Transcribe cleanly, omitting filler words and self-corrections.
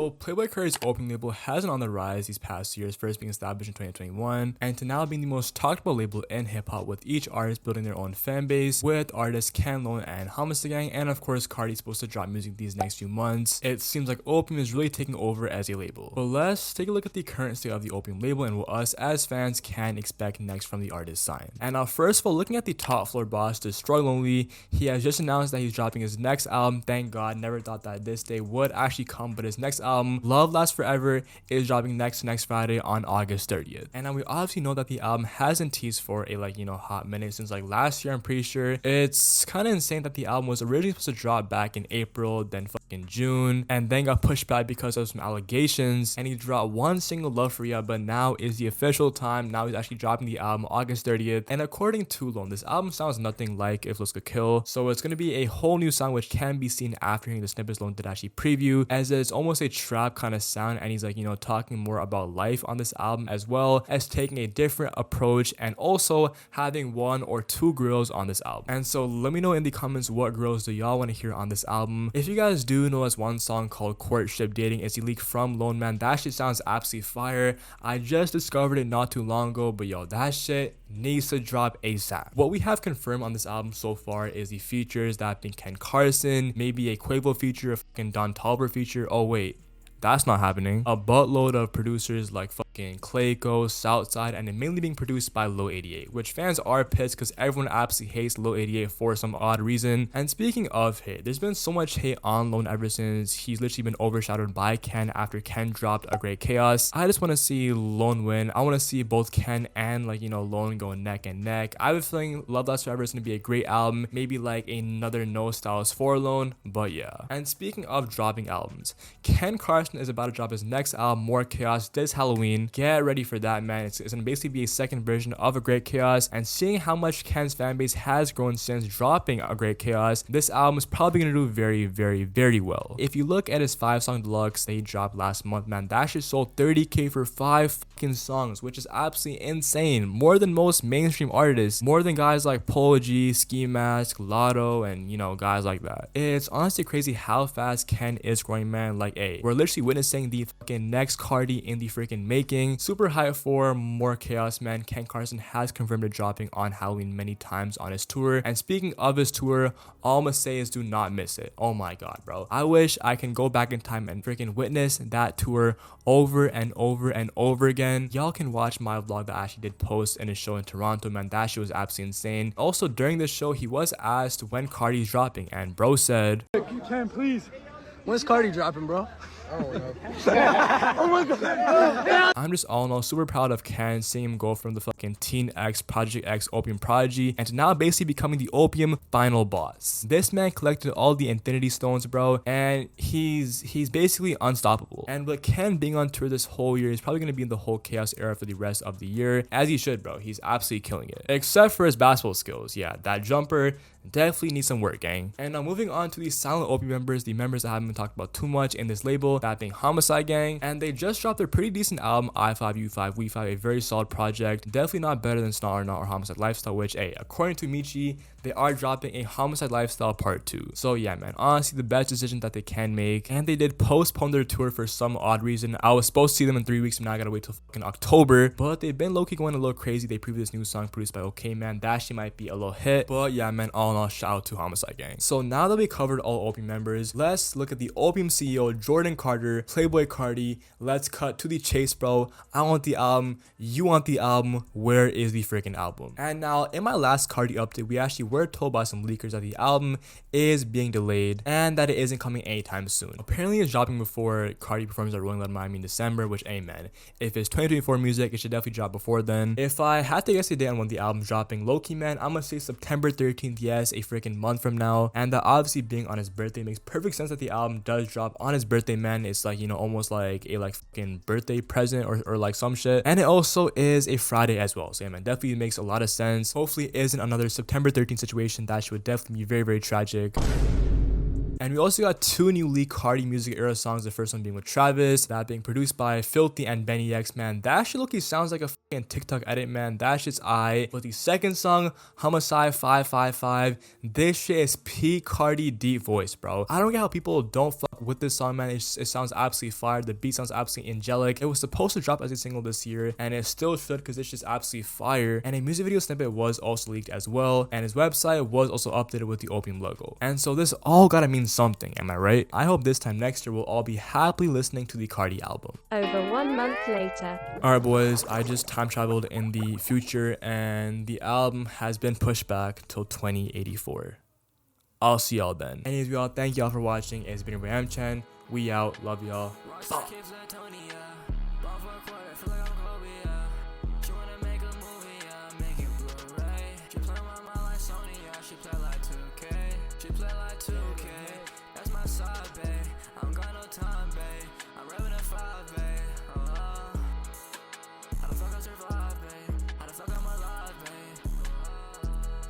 So Playboi Carti's Opium label has been on the rise these past years, first being established in 2021, and to now being the most talked about label in hip-hop, with each artist building their own fan base, with artists Carson and Homicide Gang, and of course Carti's supposed to drop music these next few months. It seems like Opium is really taking over as a label. But let's take a look at the current state of the Opium label and what us as fans can expect next from the artist signed. And now first of all, looking at the top floor boss, Destroy Lonely, he has just announced that he's dropping his next album. Thank God, never thought that this day would actually come, but his next album, Love Lasts Forever, is dropping next Friday on August 30th. And now we obviously know that the album hasn't teased for a hot minute since last year, I'm pretty sure. It's kind of insane that the album was originally supposed to drop back in April, then fucking June, and then got pushed back because of some allegations, and he dropped one single, Love For Ya, but now is the official time. Now he's actually dropping the album August 30th, and according to Lone, this album sounds nothing like If Looks Could Kill, so it's going to be a whole new sound, which can be seen after hearing the snippets Lone did actually preview, as it's almost a trap kind of sound, and he's talking more about life on this album, as well as taking a different approach and also having one or two girls on this album. And so let me know in the comments what girls do y'all want to hear on this album. If you guys do know this one song called Courtship Dating, it's a leak from Lone, man. That shit sounds absolutely fire. I just discovered it not too long ago, but yo, that shit needs to drop ASAP. What we have confirmed on this album so far is the features, that being Ken Carson, maybe a Quavo feature, a fucking Don Tolliver feature. Oh wait, that's not happening. A buttload of producers like fucking Clayco, Southside, and it mainly being produced by Lil 88, which fans are pissed because everyone absolutely hates Lil 88 for some odd reason. And speaking of hate, there's been so much hate on Lone ever since he's literally been overshadowed by Ken after Ken dropped A Great Chaos. I just want to see Lone win. I want to see both Ken and Lone go neck and neck. I have a feeling Love Lasts Forever is going to be a great album, maybe like another No Styles for Lone, but yeah. And speaking of dropping albums, Ken Carson is about to drop his next album, More Chaos, this Halloween. Get ready for that, man. It's gonna basically be a second version of A Great Chaos, and seeing how much Ken's fan base has grown since dropping A Great Chaos, this album is probably gonna do very, very, very well. If you look at his 5-song deluxe that he dropped last month, man, that shit sold 30k for 5 fucking songs, which is absolutely insane. More than most mainstream artists, more than guys like Polo G, Ski Mask, Lotto, and guys like that. It's honestly crazy how fast Ken is growing, man. We're literally witnessing the fucking next Carti in the freaking making. Super hype for More Chaos, man. Ken Carson has confirmed it dropping on Halloween many times on his tour. And speaking of his tour, all I'm gonna say is do not miss it. Oh my god, bro. I wish I can go back in time and freaking witness that tour over and over and over again. Y'all can watch my vlog that I actually did post in his show in Toronto, man. That shit was absolutely insane. Also, during this show, he was asked when Carti's dropping, and bro said, Ken, please. When's Carti dropping, bro? Oh my god. I'm just all in all super proud of Ken, seeing him go from the fucking Teen X, Project X, Opium prodigy, and to now basically becoming the Opium final boss. This man collected all the Infinity Stones, bro, and he's basically unstoppable. And with Ken being on tour this whole year, he's probably going to be in the whole Chaos era for the rest of the year, as he should, bro. He's absolutely killing it. Except for his basketball skills. Yeah, that jumper definitely needs some work, gang. And now moving on to the silent Opium members, the members that haven't been talked about too much in this label, that being Homicide Gang, and they just dropped a pretty decent album, I5U5 We5, a very solid project. Definitely not better than Snot or Not or Homicide Lifestyle, which, hey, according to Michi, they are dropping a Homicide Lifestyle Part 2. So yeah, man, honestly the best decision that they can make. And they did postpone their tour for some odd reason. I was supposed to see them in 3 weeks, but now I gotta wait till fucking October. But they've been low-key going a little crazy. They previewed this new song produced by OK Man. That shit might be a little hit. But yeah, man, all in all, shout out to Homicide Gang. So now that we covered all Opium members, let's look at the Opium CEO, Jordan Carter, Playboi Carti. Let's cut to the chase, bro. I want the album. You want the album. Where is the freaking album? And now, in my last Carti update, we actually were told by some leakers that the album is being delayed and that it isn't coming anytime soon. Apparently, it's dropping before Carti performs at Rolling Loud Miami in December, which, amen. If it's 2024 music, it should definitely drop before then. If I had to guess a day on when the album's dropping, low-key, man, I'm gonna say September 13th, yes, a freaking month from now. And that obviously being on his birthday makes perfect sense that the album does drop on his birthday, man. It's almost like a fucking birthday present or like some shit. And it also is a Friday as well. So yeah, man, definitely makes a lot of sense. Hopefully it isn't another September 13th situation. That shit would definitely be very, very tragic. And we also got 2 new Lee Carti music era songs, the first one being with Travis, that being produced by Filthy and Benny X, man. That shit look sounds like a fucking TikTok edit, man. That shit's With the second song, Homicide 555, this shit is P. Carti deep voice, bro. I don't get how people don't fuck with this song, man. It sounds absolutely fire. The beat sounds absolutely angelic. It was supposed to drop as a single this year, and it still should because it's just absolutely fire. And a music video snippet was also leaked as well, and his website was also updated with the Opium logo. And so this all gotta mean something, am I right? I hope this time next year we'll all be happily listening to the Carti album. Over 1 month later. Alright boys, I just time traveled in the future and the album has been pushed back till 2084. I'll see y'all then. Anyways, y'all, thank y'all for watching. It's been your boy Chan. We out. Love y'all. I'm got no time, babe. I'm revving a 5, babe.